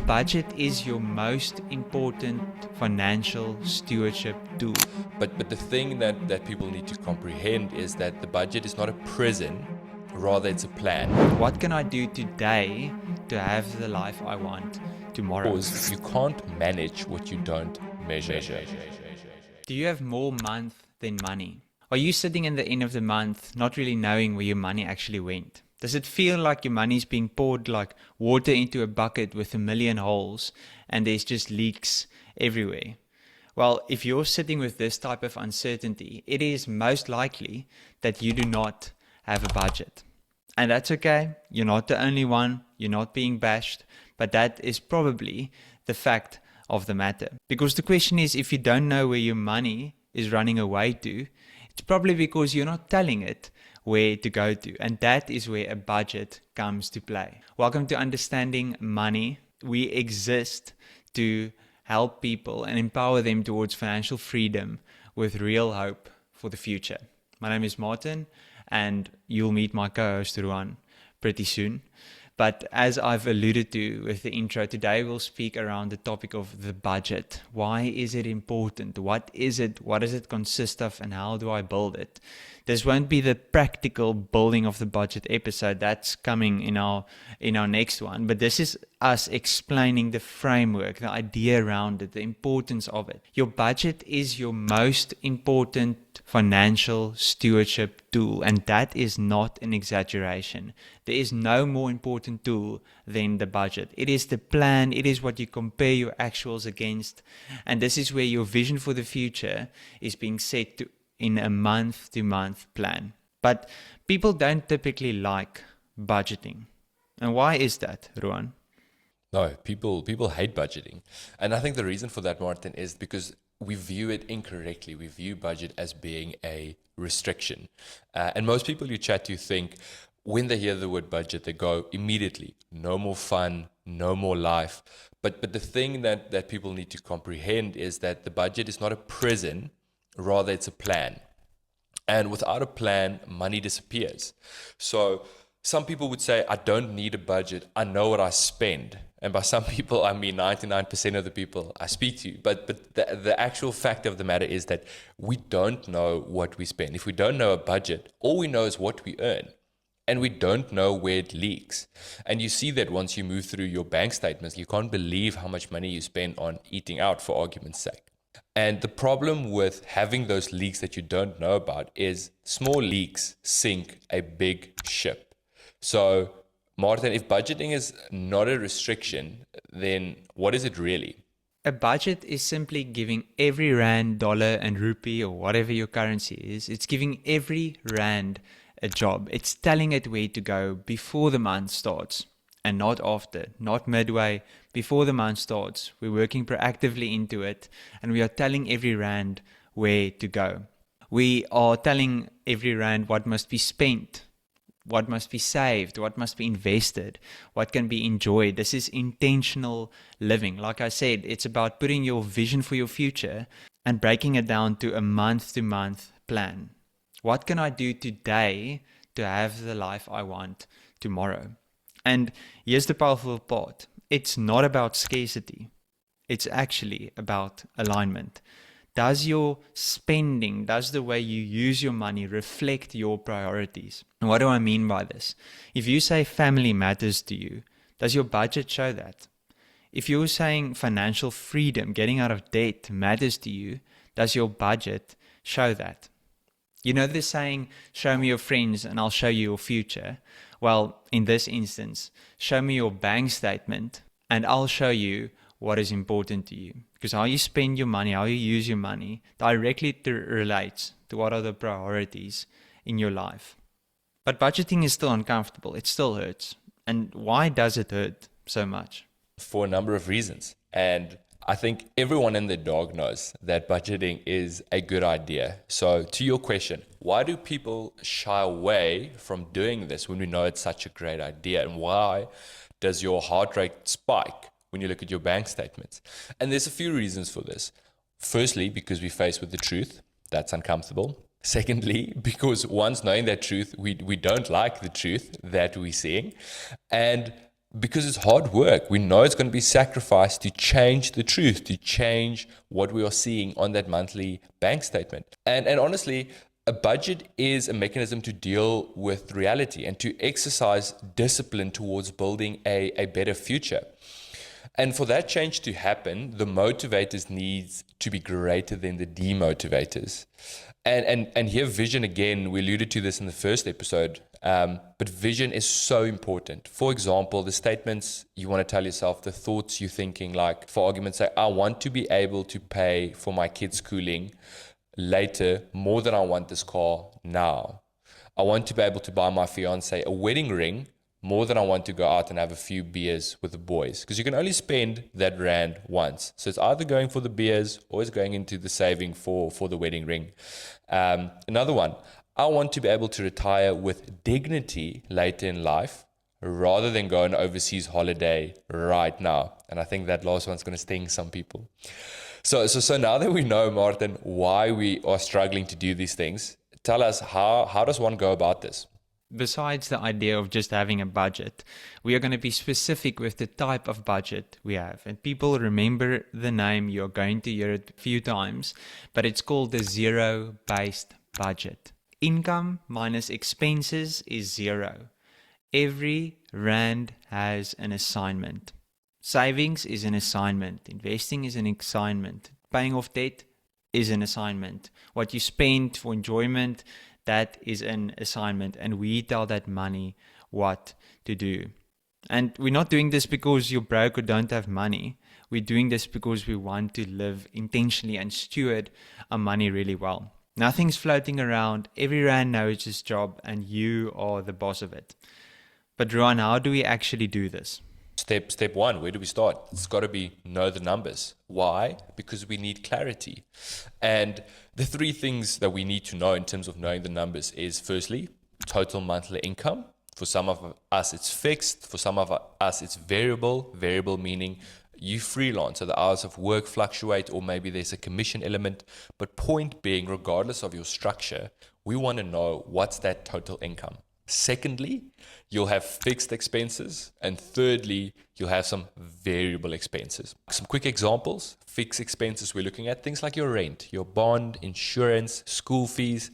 budget is your most important financial stewardship tool. But the thing that people need to comprehend is that the budget is not a prison, rather it's a plan. What can I do today to have the life I want tomorrow? Because you can't manage what you don't measure. Do you have more month than money? Are you sitting in the end of the month not really knowing where your money actually went? Does it feel like your money is being poured like water into a bucket with a million holes and there's just leaks everywhere? Well, if you're sitting with this type of uncertainty, it is most likely that you do not have a budget. And that's okay. You're not the only one. You're not being bashed. But that is probably the fact of the matter. Because the question is, if you don't know where your money is running away to, it's probably because you're not telling it where to go to. And that is where a budget comes to play. Welcome to Understanding Money. We exist to help people and empower them towards financial freedom with real hope for the future. My name is Martin, and you'll meet my co-host Ruan pretty soon. But as I've alluded to with the intro, today we'll speak around the topic of the budget. Why is it important? What is it? What does it consist of? And how do I build it? This won't be the practical building of the budget episode. That's coming in our next one. But this is us explaining the framework, the idea around it, the importance of it. Your budget is your most important financial stewardship tool, and that is not an exaggeration. There is no more important tool than the budget. It is the plan, it is what you compare your actuals against, and this is where your vision for the future is being set to in a month-to-month plan. But people don't typically like budgeting. And why is that, Ruan? No, people hate budgeting. And I think the reason for that, Martin, is because we view it incorrectly. We view budget as being a restriction. And most people you chat to think, when they hear the word budget, they go immediately, no more fun, no more life. But the thing that people need to comprehend is that the budget is not a prison, rather it's a plan. And without a plan, money disappears. So some people would say, I don't need a budget, I know what I spend. And by some people, I mean 99% of the people I speak to. But the actual fact of the matter is that we don't know what we spend. If we don't know a budget, all we know is what we earn. And we don't know where it leaks. And you see that once you move through your bank statements, you can't believe how much money you spend on eating out, for argument's sake. And the problem with having those leaks that you don't know about is small leaks sink a big ship. So, Martin, if budgeting is not a restriction, then what is it really? A budget is simply giving every rand, dollar, and rupee, or whatever your currency is, it's giving every rand a job. It's telling it where to go before the month starts. And not after, not midway, before the month starts. We're working proactively into it, and we are telling every rand where to go. We are telling every rand what must be spent, what must be saved, what must be invested, what can be enjoyed. This is intentional living. Like I said, it's about putting your vision for your future and breaking it down to a month-to-month plan. What can I do today to have the life I want tomorrow? And here's the powerful part. It's not about scarcity. It's actually about alignment. Does your spending, does the way you use your money reflect your priorities? And what do I mean by this? If you say family matters to you, does your budget show that? If you're saying financial freedom, getting out of debt matters to you, does your budget show that? You know the saying, show me your friends and I'll show you your future. Well, in this instance, show me your bank statement and I'll show you what is important to you. Because how you spend your money, how you use your money, directly relates to what are the priorities in your life. But budgeting is still uncomfortable. It still hurts. And why does it hurt so much? For a number of reasons. And I think everyone and their dog knows that budgeting is a good idea. So to your question, why do people shy away from doing this when we know it's such a great idea? And why does your heart rate spike when you look at your bank statements? And there's a few reasons for this. Firstly, because we're faced with the truth. That's uncomfortable. Secondly, because once knowing that truth, we don't like the truth that we're seeing. And because it's hard work. We know it's going to be sacrificed to change the truth, to change what we are seeing on that monthly bank statement. And honestly, a budget is a mechanism to deal with reality and to exercise discipline towards building a better future. And for that change to happen, the motivators needs to be greater than the demotivators. And here, vision again, we alluded to this in the first episode, but vision is so important. For example, the statements you want to tell yourself, the thoughts you're thinking, like for argument's sake, I want to be able to pay for my kids' schooling later more than I want this car now. I want to be able to buy my fiance a wedding ring more than I want to go out and have a few beers with the boys, because you can only spend that rand once. So it's either going for the beers or it's going into the saving for the wedding ring. Another one, I want to be able to retire with dignity later in life rather than go on an overseas holiday right now. And I think that last one's going to sting some people. So now that we know, Martin, why we are struggling to do these things, tell us how does one go about this? Besides the idea of just having a budget, we are going to be specific with the type of budget we have. And people remember the name, you're going to hear it a few times, but it's called the zero-based budget. Income minus expenses is zero. Every rand has an assignment. Savings is an assignment. Investing is an assignment. Paying off debt is an assignment. What you spend for enjoyment, that is an assignment, and we tell that money what to do. And we're not doing this because you're broke or don't have money. We're doing this because we want to live intentionally and steward our money really well. Nothing's floating around. Every rand knows its job, and you are the boss of it. But Ruan, how do we actually do this? Step one, where do we start? It's got to be know the numbers. Why? Because we need clarity. And the three things that we need to know in terms of knowing the numbers is, firstly, total monthly income. For some of us, it's fixed. For some of us, it's variable. Variable meaning you freelance, so the hours of work fluctuate, or maybe there's a commission element. But point being, regardless of your structure, we want to know what's that total income. Secondly, you'll have fixed expenses. And thirdly, you'll have some variable expenses. Some quick examples. Fixed expenses, we're looking at things like your rent, your bond, insurance, school fees.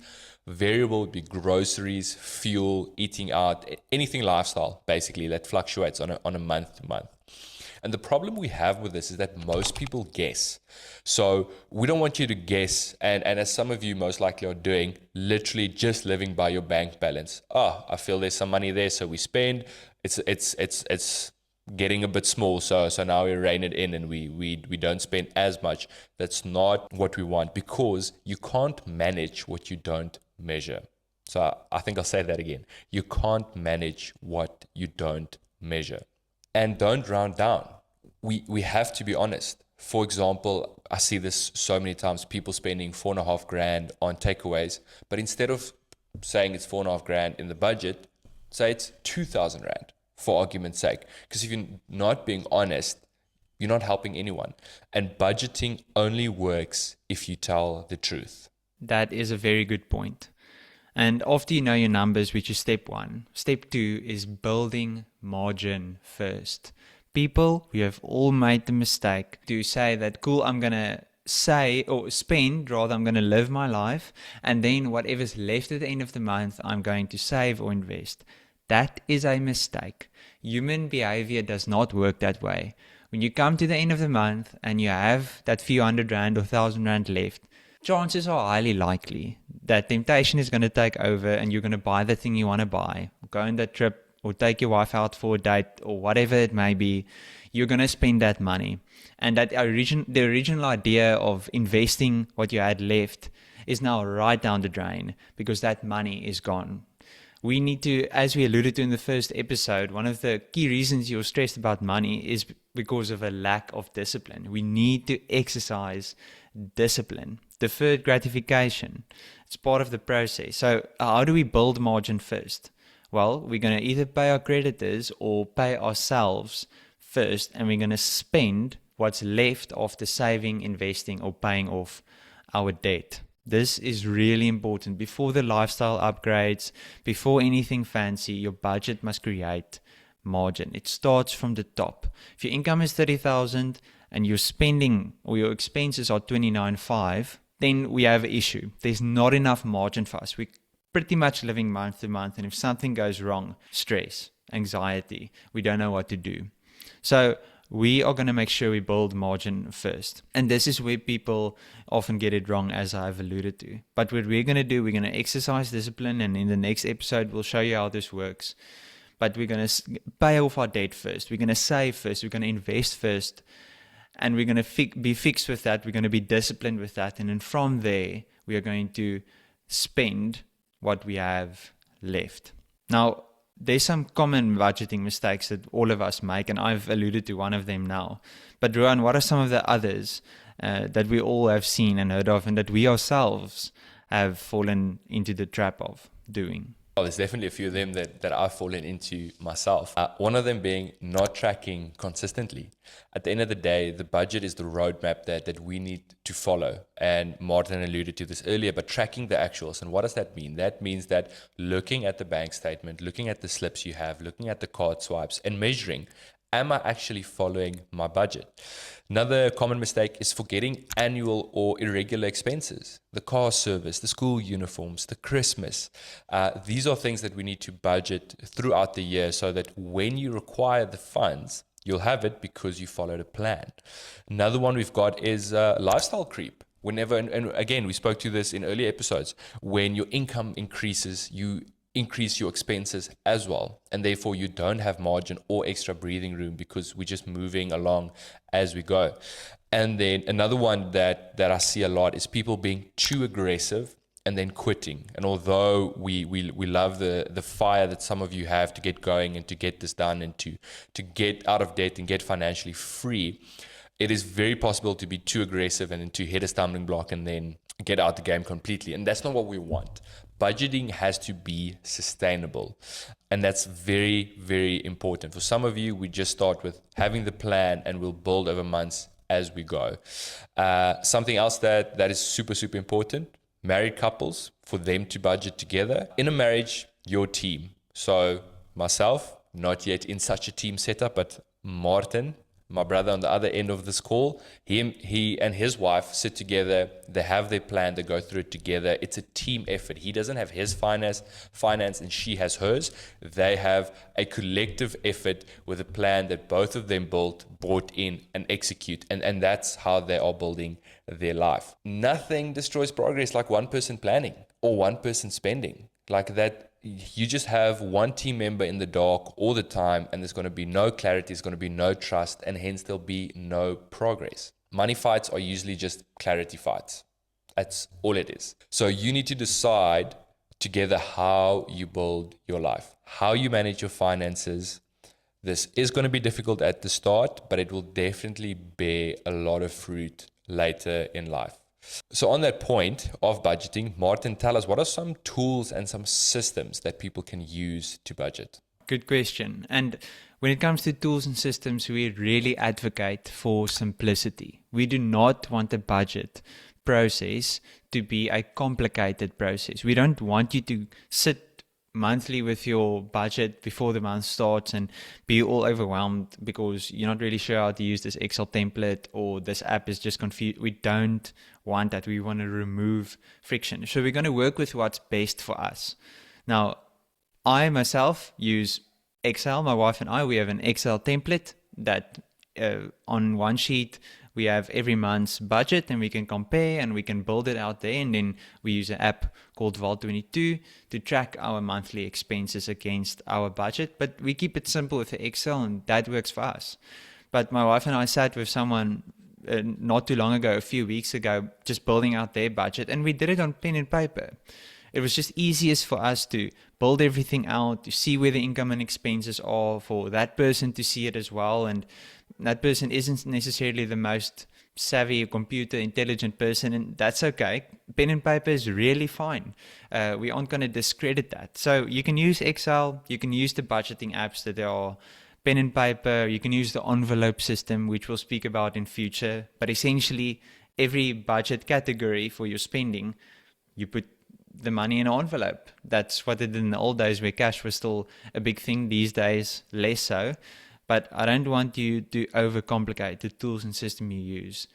Variable would be groceries, fuel, eating out, anything lifestyle, basically, that fluctuates on a month to month. And the problem we have with this is that most people guess. So we don't want you to guess, and as some of you most likely are doing, literally just living by your bank balance. I feel there's some money there, so we spend. It's getting a bit small, so now we rein it in and we don't spend as much. That's not what we want, because you can't manage what you don't measure. So I think I'll say that again. You can't manage what you don't measure. And don't round down. We have to be honest. For example, I see this so many times, people spending 4.5 grand on takeaways, but instead of saying it's 4.5 grand in the budget, say it's 2,000 rand, for argument's sake. Because if you're not being honest, you're not helping anyone. And budgeting only works if you tell the truth. That is a very good point. And after you know your numbers, which is step one, step two is building margin first. People, we have all made the mistake to say that, cool, I'm going to say or spend, rather I'm going to live my life, and then whatever's left at the end of the month, I'm going to save or invest. That is a mistake. Human behavior does not work that way. When you come to the end of the month and you have that few hundred rand or 1,000 rand left, chances are highly likely that temptation is going to take over and you're going to buy the thing you want to buy, go on that trip, or take your wife out for a date, or whatever it may be. You're going to spend that money. And the original idea of investing what you had left is now right down the drain, because that money is gone. We need to, as we alluded to in the first episode, one of the key reasons you're stressed about money is because of a lack of discipline. We need to exercise discipline. Deferred gratification. It's part of the process. So how do we build margin first? Well, we're going to either pay our creditors or pay ourselves first, and we're going to spend what's left after saving, investing, or paying off our debt. This is really important. Before the lifestyle upgrades, before anything fancy, your budget must create margin. It starts from the top. If your income is 30,000 and your spending or your expenses are 29.5, then we have an issue. There's not enough margin for us. We're pretty much living month to month, and if something goes wrong, stress, anxiety, we don't know what to do. So we are going to make sure we build margin first. And this is where people often get it wrong, as I've alluded to. But what we're going to do, we're going to exercise discipline, and in the next episode, we'll show you how this works. But we're going to pay off our debt first. We're going to save first. We're going to invest first. And we're going to be fixed with that. We're going to be disciplined with that. And then from there, we are going to spend what we have left. Now, there's some common budgeting mistakes that all of us make, and I've alluded to one of them now. But Ruan, what are some of the others that we all have seen and heard of, and that we ourselves have fallen into the trap of doing? Well, there's definitely a few of them that I've fallen into myself. One of them being not tracking consistently. At the end of the day, the budget is the roadmap that we need to follow. And Martin alluded to this earlier, but tracking the actuals. And what does that mean? That means that looking at the bank statement, looking at the slips you have, looking at the card swipes, and measuring, am I actually following my budget? Another common mistake is forgetting annual or irregular expenses. The car service, the school uniforms, the Christmas. These are things that we need to budget throughout the year so that when you require the funds, you'll have it because you followed a plan. Another one we've got is lifestyle creep. Whenever, and again, we spoke to this in earlier episodes, when your income increases, you increase your expenses as well, and therefore you don't have margin or extra breathing room because we're just moving along as we go. And then another one that I see a lot is people being too aggressive and then quitting. And although we love the fire that some of you have to get going and to get this done and to get out of debt and get financially free, it is very possible to be too aggressive and then to hit a stumbling block and then get out the game completely. And that's not what we want. Budgeting has to be sustainable. And that's very, very important. For some of you, we just start with having the plan and we'll build over months as we go. Something else that is super, super important, married couples, for them to budget together. In a marriage, your team. So myself, not yet in such a team setup, but Martin, my brother on the other end of this call, he and his wife sit together. They have their plan. They go through it together. It's a team effort. He doesn't have his finance, and she has hers. They have a collective effort with a plan that both of them brought in and execute. And that's how they are building their life. Nothing destroys progress like one person planning or one person spending. Like that, you just have one team member in the dark all the time, and there's going to be no clarity, there's going to be no trust, and hence there'll be no progress. Money fights are usually just clarity fights. That's all it is. So you need to decide together how you build your life, how you manage your finances. This is going to be difficult at the start, but it will definitely bear a lot of fruit later in life. So on that point of budgeting, Martin, tell us, what are some tools and some systems that people can use to budget? Good question. And when it comes to tools and systems, we really advocate for simplicity. We do not want a budget process to be a complicated process. We don't want you to sit monthly with your budget before the month starts and be all overwhelmed because you're not really sure how to use this Excel template or this app is just confused. We don't want that. We want to remove friction. So we're going to work with what's best for us. Now, I myself use Excel. My wife and I, we have an Excel template that on one sheet we have every month's budget, and we can compare and we can build it out there. And then we use an app called Vault22 to track our monthly expenses against our budget. But we keep it simple with the Excel, and that works for us. But my wife and I sat with someone not too long ago, a few weeks ago, just building out their budget, and we did it on pen and paper. It was just easiest for us to build everything out, to see where the income and expenses are, for that person to see it as well. And that person isn't necessarily the most savvy or computer intelligent person, and that's okay. Pen and paper is really fine. We aren't going to discredit that. So you can use Excel, you can use the budgeting apps that there are, pen and paper, you can use the envelope system, which we'll speak about in future. But essentially, every budget category for your spending, you put the money in an envelope. That's what they did in the old days where cash was still a big thing. These days, less so. But I don't want you to overcomplicate the tools and system you use.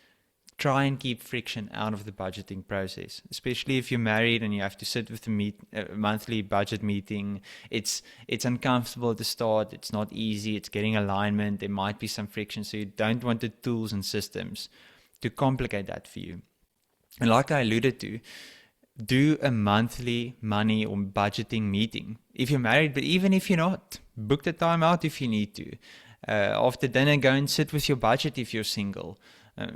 Try and keep friction out of the budgeting process, especially if you're married and you have to sit with the monthly budget meeting. It's uncomfortable at the start. It's not easy. It's getting alignment. There might be some friction. So you don't want the tools and systems to complicate that for you. And like I alluded to, do a monthly money or budgeting meeting. If you're married, but even if you're not, book the time out if you need to. After dinner, go and sit with your budget if you're single.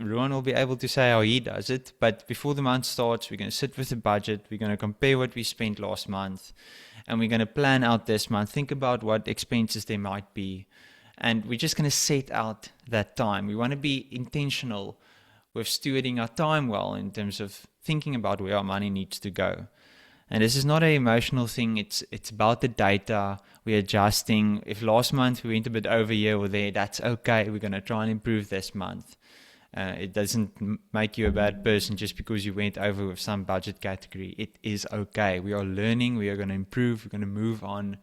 Ruan will be able to say how he does it, but before the month starts, we're going to sit with the budget, we're going to compare what we spent last month, and we're going to plan out this month, think about what expenses there might be, and we're just going to set out that time. We want to be intentional with stewarding our time well in terms of thinking about where our money needs to go. And this is not an emotional thing, it's about the data. We're adjusting. If last month we went a bit over here or there, that's okay. We're going to try and improve this month. It doesn't make you a bad person just because you went over with some budget category. It is okay. We are learning. We are going to improve. We're going to move on.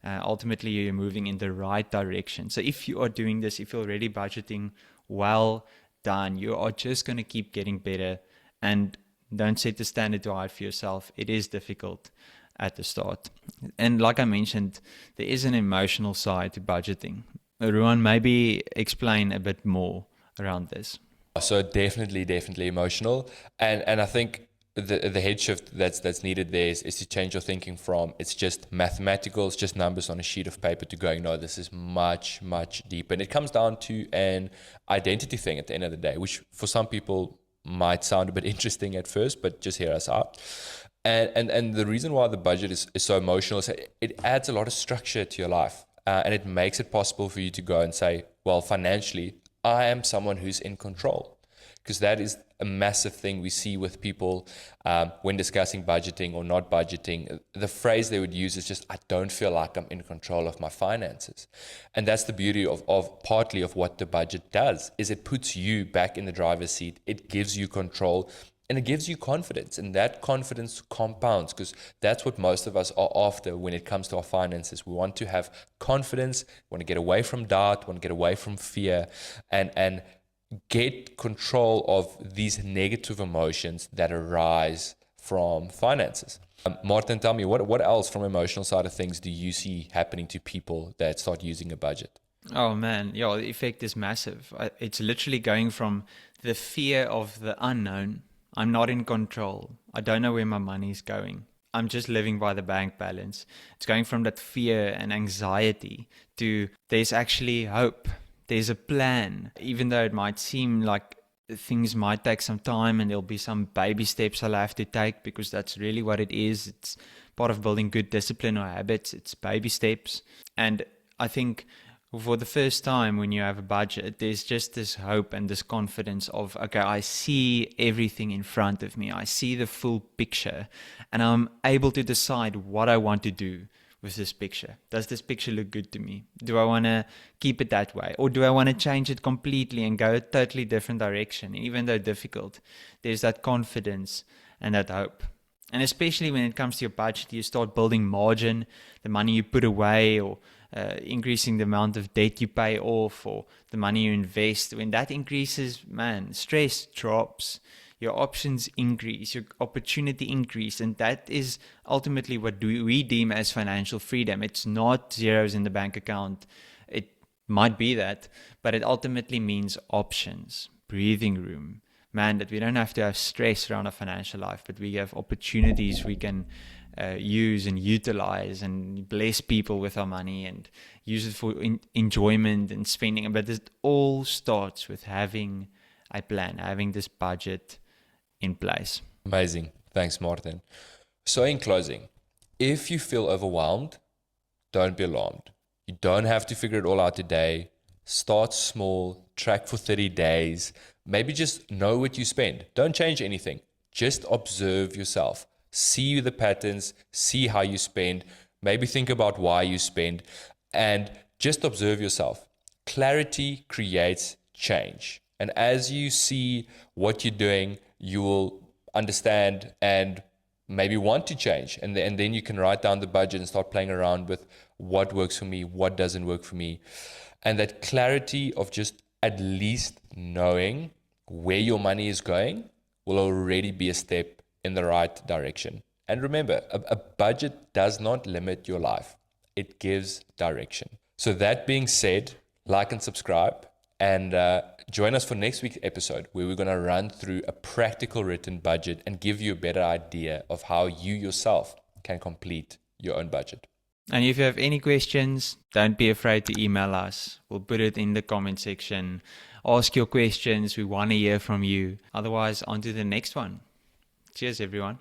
Ultimately, you're moving in the right direction. So if you are doing this, if you're already budgeting, well done. You are just going to keep getting better. And don't set the standard too high for yourself. It is difficult at the start. And like I mentioned, there is an emotional side to budgeting. Ruan, maybe explain a bit more around this. So definitely emotional, and I think the head shift that's needed there is to change your thinking from it's just mathematical, it's just numbers on a sheet of paper, to going, no, this is much deeper, and it comes down to an identity thing at the end of the day, which for some people might sound a bit interesting at first, but just hear us out. And the reason why the budget is so emotional is it adds a lot of structure to your life, and it makes it possible for you to go and say, well, financially, I am someone who's in control, because that is a massive thing we see with people when discussing budgeting or not budgeting. The phrase they would use is just, I don't feel like I'm in control of my finances. And that's the beauty of partly of what the budget does, is it puts you back in the driver's seat. It gives you control and it gives you confidence. And that confidence compounds, because that's what most of us are after when it comes to our finances. We want to have confidence, we want to get away from doubt, we want to get away from fear, and get control of these negative emotions that arise from finances. Martin, tell me, what else from emotional side of things do you see happening to people that start using a budget? Oh man, yeah, the effect is massive. It's literally going from the fear of the unknown. I'm not in control. I don't know where my money is going. I'm just living by the bank balance. It's going from that fear and anxiety to there's actually hope. There's a plan. Even though it might seem like things might take some time and there'll be some baby steps I'll have to take, because that's really what it is. It's part of building good discipline or habits. It's baby steps. And I think for the first time when you have a budget, there's just this hope and this confidence of, okay, I see everything in front of me. I see the full picture and I'm able to decide what I want to do with this picture. Does this picture look good to me? Do I want to keep it that way? Or do I want to change it completely and go a totally different direction? And even though difficult, there's that confidence and that hope. And especially when it comes to your budget, you start building margin, the money you put away, or increasing the amount of debt you pay off, or the money you invest. When that increases, man, stress drops, your options increase, your opportunity increase, and that is ultimately what we deem as financial freedom. It's not zeros in the bank account. It might be that, but it ultimately means options, breathing room. Man, that we don't have to have stress around our financial life, but we have opportunities we can use and utilize and bless people with our money and use it for enjoyment and spending. But it all starts with having a plan, having this budget in place. Amazing. Thanks, Martin. So in closing, if you feel overwhelmed, don't be alarmed. You don't have to figure it all out today. Start small, track for 30 days. Maybe just know what you spend. Don't change anything. Just observe yourself. See the patterns, see how you spend. Maybe think about why you spend, and just observe yourself. Clarity creates change. And as you see what you're doing, you will understand and maybe want to change. And then you can write down the budget and start playing around with what works for me, what doesn't work for me. And that clarity of just at least knowing where your money is going will already be a step in the right direction. And remember, a budget does not limit your life. It gives direction. So that being said, like and subscribe, and join us for next week's episode, where we're going to run through a practical written budget and give you a better idea of how you yourself can complete your own budget. And if you have any questions, don't be afraid to email us. We'll put it in the comment section. Ask your questions. We want to hear from you. Otherwise, on to the next one. Cheers, everyone.